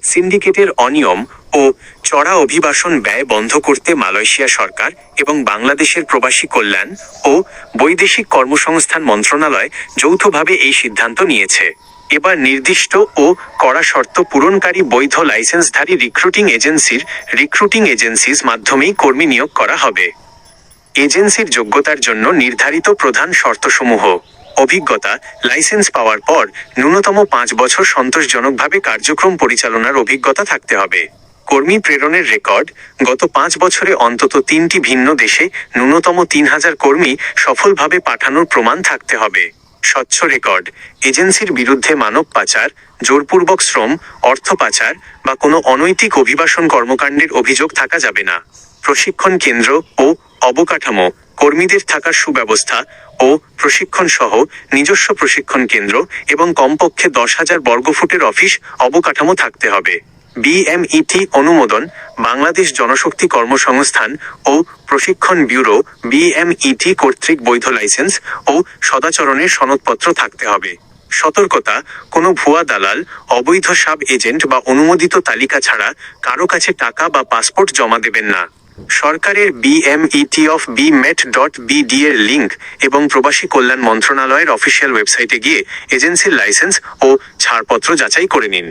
সিন্ডিকেটের অনিয়ম ও চড়া অভিবাসন ব্যয় বন্ধ করতে মালয়েশিয়া সরকার এবং বাংলাদেশের প্রবাসী কল্যাণ ও বৈদেশিক কর্মসংস্থান মন্ত্রণালয় যৌথভাবে এই সিদ্ধান্ত নিয়েছে। এবার নির্দিষ্ট ও কড়া শর্ত পূরণকারী বৈধ লাইসেন্সধারী রিক্রুটিং এজেন্সির মাধ্যমেই কর্মী নিয়োগ করা হবে। এজেন্সির যোগ্যতার জন্য নির্ধারিত প্রধান শর্তসমূহ: অভিজ্ঞতা, লাইসেন্স পাওয়ার পর ন্যূনতম 5 বছর সন্তোষজনকভাবে কার্যক্রম পরিচালনার অভিজ্ঞতা থাকতে হবে। কর্মী প্রেরণের রেকর্ড, গত 5 বছরে অন্তত 3টি ভিন্ন দেশে ন্যূনতম 3000 কর্মী সফলভাবে পাঠানোর প্রমাণ থাকতে হবে। স্বচ্ছ রেকর্ড, এজেন্সির বিরুদ্ধে মানব পাচার, জোরপূর্বক শ্রম, অর্থ পাচার বা কোনো অনৈতিক অভিবাসন কর্মকাণ্ডের অভিযোগ থাকা যাবে না। প্রশিক্ষণ কেন্দ্র ও অবকাঠামো, কর্মীদের থাকার সুব্যবস্থা ও প্রশিক্ষণ সহ নিজস্ব প্রশিক্ষণ কেন্দ্র এবং কমপক্ষে 10,000 বর্গফুটের অফিস অবকাঠামো থাকতে হবে। বিএমইটি অনুমোদন, বাংলাদেশ জনশক্তি কর্মসংস্থান ও প্রশিক্ষণ ব্যুরো বিএমইটি কর্তৃক বৈধ লাইসেন্স ও সদাচরণের সনদপত্র থাকতে হবে। সতর্কতা, কোনো ভুয়া দালাল, অবৈধ সাব এজেন্ট বা অনুমোদিত তালিকা ছাড়া কারো কাছে টাকা বা পাসপোর্ট জমা দেবেন না। সরকারের BMETofBmet.bd এর লিঙ্ক এবং প্রবাসী কল্যাণ মন্ত্রণালয়ের অফিসিয়াল ওয়েবসাইটে গিয়ে এজেন্সির লাইসেন্স ও ছাড়পত্র যাচাই করে নিন।